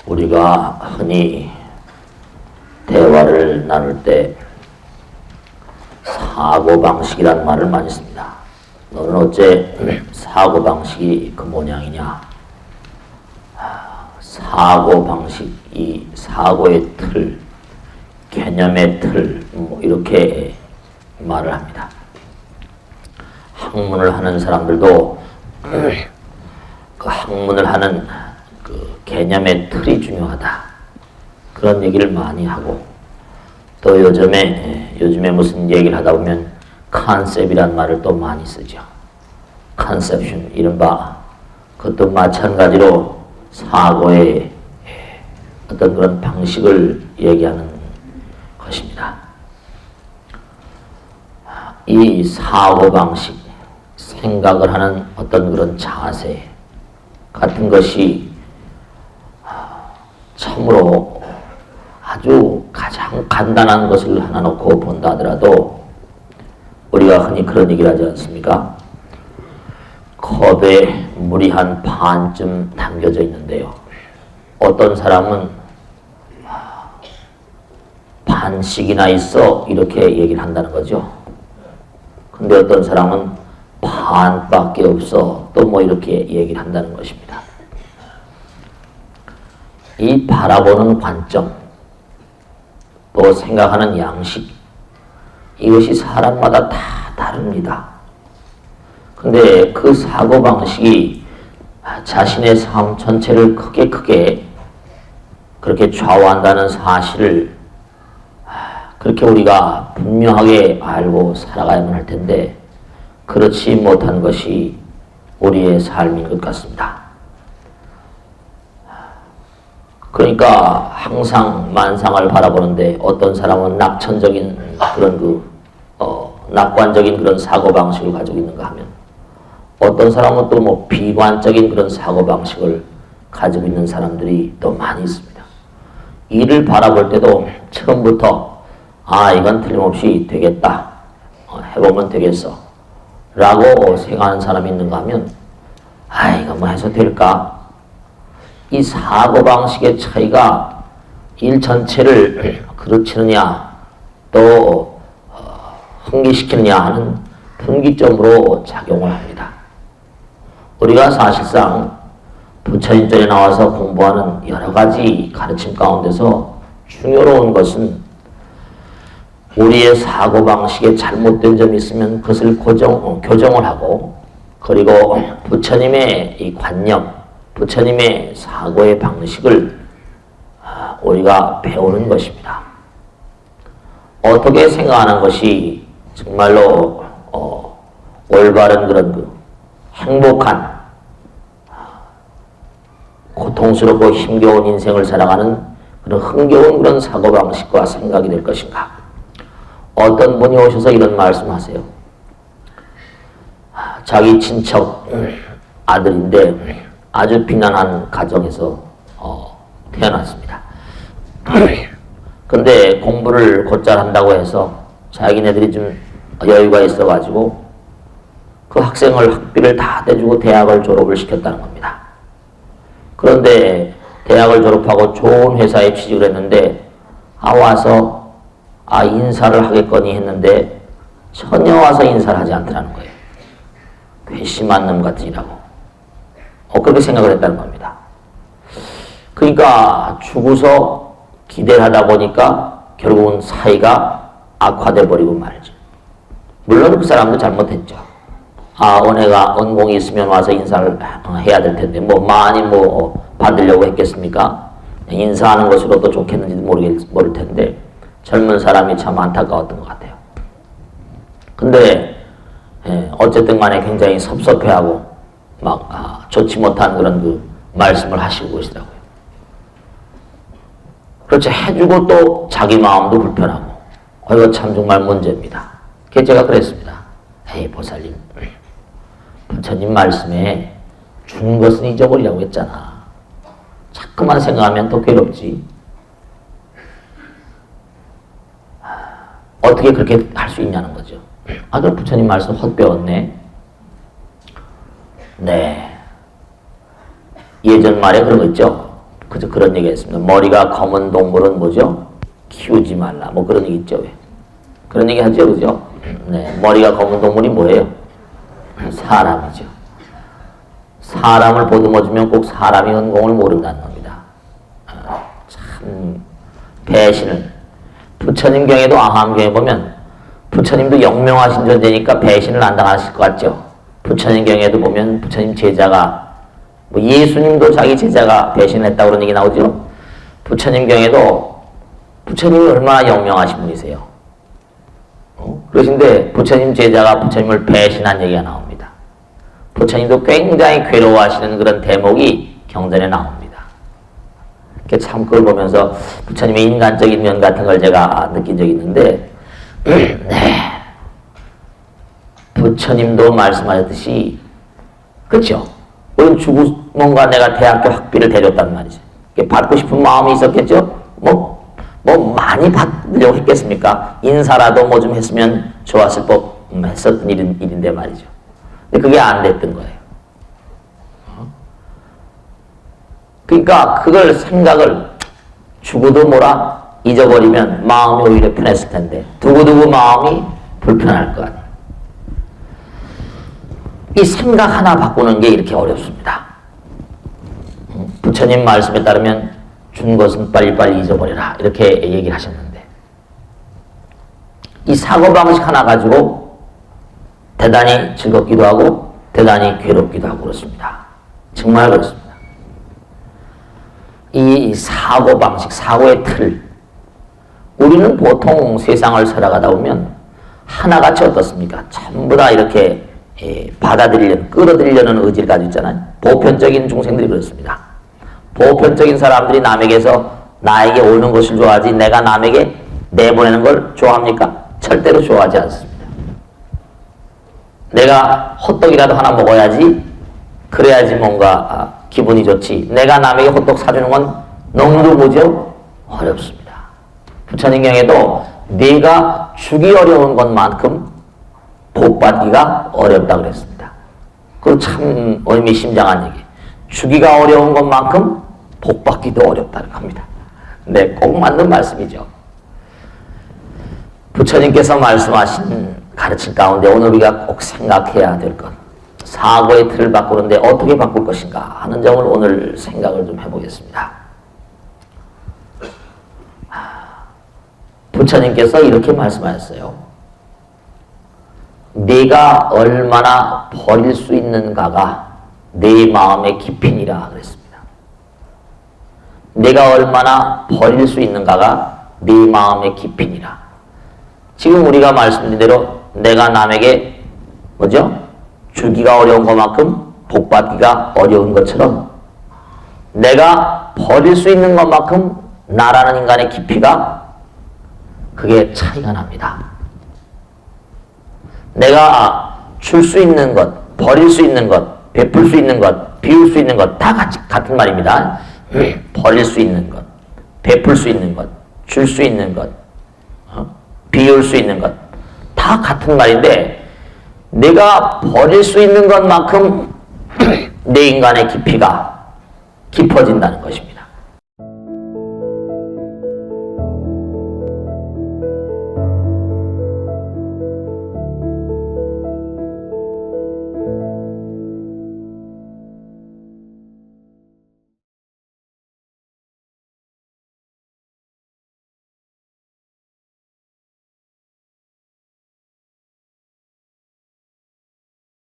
우리가 흔히 대화를 나눌 때 사고방식이라는 말을 많이 씁니다. 너는 어째 사고방식이 그 모양이냐? 사고방식, 이 사고의 틀, 개념의 틀, 이렇게 말을 합니다. 학문을 하는 사람들도 그 학문을 하는 그 개념의 틀이 중요하다. 그런 얘기를 많이 하고, 또 요즘에 무슨 얘기를 하다 보면 컨셉이란 말을 또 많이 쓰죠. 컨셉션, 이른바 그것도 마찬가지로 사고의 어떤 그런 방식을 얘기하는 것입니다. 이 사고방식, 생각을 하는 어떤 그런 자세 같은 것이 참으로 아주 가장 간단한 것을 하나 놓고 본다 하더라도 우리가 흔히 그런 얘기를 하지 않습니까? 컵에 물이 한 반쯤 담겨져 있는데요. 어떤 사람은 반씩이나 있어 이렇게 얘기를 한다는 거죠. 근데 어떤 사람은 반밖에 없어 또 뭐 이렇게 얘기를 한다는 것입니다. 이 바라보는 관점, 또 생각하는 양식, 이것이 사람마다 다 다릅니다. 근데 그 사고방식이 자신의 삶 전체를 크게 그렇게 좌우한다는 사실을 그렇게 우리가 분명하게 알고 살아가야만 할 텐데 그렇지 못한 것이 우리의 삶인 것 같습니다. 그러니까 항상 만상을 바라보는데 어떤 사람은 낙천적인 그런 낙관적인 그런 사고방식을 가지고 있는가 하면 어떤 사람은 또 뭐 비관적인 그런 사고방식을 가지고 있는 사람들이 또 많이 있습니다. 이를 바라볼 때도 처음부터 이건 틀림없이 되겠다. 해보면 되겠어. 라고 생각하는 사람이 있는가 하면 이거 뭐 해서 될까? 이 사고방식의 차이가 일 전체를 그르치느냐 또 흥미시키느냐 하는 분기점으로 작용을 합니다. 우리가 사실상 부처님전에 나와서 공부하는 여러 가지 가르침 가운데서 중요로운 것은 우리의 사고방식에 잘못된 점이 있으면 그것을 교정을 하고, 그리고 부처님의 이 관념, 부처님의 사고의 방식을 우리가 배우는 것입니다. 어떻게 생각하는 것이 정말로 올바른 그런 행복한 고통스럽고 힘겨운 인생을 살아가는 그런 흥겨운 그런 사고방식과 생각이 될 것인가? 어떤 분이 오셔서 이런 말씀하세요. 자기 친척 아들인데 아주 비난한 가정에서 태어났습니다. 근데 공부를 곧잘 한다고 해서 자기네들이 좀 여유가 있어가지고 그 학생을 학비를 다 떼주고 대학을 졸업을 시켰다는 겁니다. 그런데 대학을 졸업하고 좋은 회사에 취직을 했는데 와서 인사를 하겠거니 했는데 전혀 와서 인사를 하지 않더라는 거예요. 괘씸한 놈 같으라고. 그렇게 생각을 했다는 겁니다. 그러니까 죽어서 기대를 하다 보니까 결국은 사이가 악화돼 버리고 말이죠. 물론 그 사람도 잘못했죠. 은혜가 은공이 있으면 와서 인사를 해야 될 텐데 많이 받으려고 했겠습니까? 인사하는 것으로도 좋겠는지도 모를 텐데 젊은 사람이 참 안타까웠던 것 같아요. 근데 어쨌든 간에 굉장히 섭섭해하고 좋지 못한 그런 말씀을 하시고 계시더라고요. 그렇지 해주고 또 자기 마음도 불편하고 이거 참 정말 문제입니다. 그래서 제가 그랬습니다. 보살님, 부처님 말씀에 준 것은 잊어버리라고 했잖아. 자꾸만 생각하면 더 괴롭지. 어떻게 그렇게 할 수 있냐는 거죠. 그럼 부처님 말씀 헛배웠네. 네. 예전 말에 그런 거 있죠. 그저 그런 얘기 했습니다. 머리가 검은 동물은 뭐죠? 키우지 말라. 뭐 그런 얘기 있죠. 왜? 그런 얘기 하죠. 그죠? 네. 머리가 검은 동물이 뭐예요? 사람이죠. 사람을 보듬어주면 꼭 사람이 은공을 모른다는 겁니다. 참 배신을 부처님 경에도 아함경에 보면 부처님도 영명하신 존재니까 배신을 안 당하실 것 같죠. 부처님 경에도 보면 부처님 제자가 뭐 예수님도 자기 제자가 배신했다고 그런 얘기 나오죠. 부처님 경에도 부처님이 얼마나 영명하신 분이세요. 그러신데 부처님 제자가 부처님을 배신한 얘기가 나옵니다. 부처님도 굉장히 괴로워하시는 그런 대목이 경전에 나옵니다. 참 그걸 보면서 부처님의 인간적인 면 같은 걸 제가 느낀 적이 있는데 네. 부처님도 말씀하셨듯이 그렇죠. 우린 뭔가 내가 대학교 학비를 대줬단 말이죠. 받고 싶은 마음이 있었겠죠. 뭐 많이 받으려고 했겠습니까? 인사라도 뭐 좀 했으면 좋았을 법 했었던 일인데 말이죠. 근데 그게 안 됐던 거예요. 그러니까 그걸 생각을 죽어도 뭐라 잊어버리면 마음이 오히려 편했을 텐데 두고두고 마음이 불편할 것 같아요. 이 생각 하나 바꾸는 게 이렇게 어렵습니다. 부처님 말씀에 따르면 준 것은 빨리빨리 잊어버려라 이렇게 얘기를 하셨는데 이 사고방식 하나 가지고 대단히 즐겁기도 하고 대단히 괴롭기도 하고 그렇습니다. 정말 그렇습니다. 이 사고방식, 사고의 틀 우리는 보통 세상을 살아가다 보면 하나같이 어떻습니까? 전부 다 이렇게 받아들이려는, 끌어들이려는 의지를 가지고 있잖아요. 보편적인 중생들이 그렇습니다. 보편적인 사람들이 남에게서 나에게 오는 것을 좋아하지 내가 남에게 내보내는 걸 좋아합니까? 절대로 좋아하지 않습니다. 내가 호떡이라도 하나 먹어야지 그래야지 뭔가 기분이 좋지 내가 남에게 호떡 사주는 건 너무도 뭐죠? 어렵습니다. 부처님 경에도 내가 주기 어려운 것만큼 복받기가 어렵다고 그랬습니다. 그거 참 의미심장한 얘기. 주기가 어려운 것만큼 복받기도 어렵다는 겁니다. 네, 꼭 맞는 말씀이죠. 부처님께서 말씀하신 가르침 가운데 오늘 우리가 꼭 생각해야 될 것, 사고의 틀을 바꾸는데 어떻게 바꿀 것인가 하는 점을 오늘 생각을 좀 해보겠습니다. 부처님께서 이렇게 말씀하셨어요. 네가 얼마나 버릴 수 있는가가 네 마음의 깊이니라 그랬습니다. 내가 얼마나 버릴 수 있는가가 네 마음의 깊이니라. 지금 우리가 말씀드린 대로 내가 남에게 뭐죠? 주기가 어려운 것만큼 복받기가 어려운 것처럼 내가 버릴 수 있는 것만큼 나라는 인간의 깊이가 그게 차이가 납니다. 내가 줄 수 있는 것, 버릴 수 있는 것, 베풀 수 있는 것, 비울 수 있는 것 다 같은 말입니다. 버릴 수 있는 것, 베풀 수 있는 것, 줄 수 있는 것, 비울 수 있는 것 다 같은 말인데 내가 버릴 수 있는 것만큼 내 인간의 깊이가 깊어진다는 것입니다.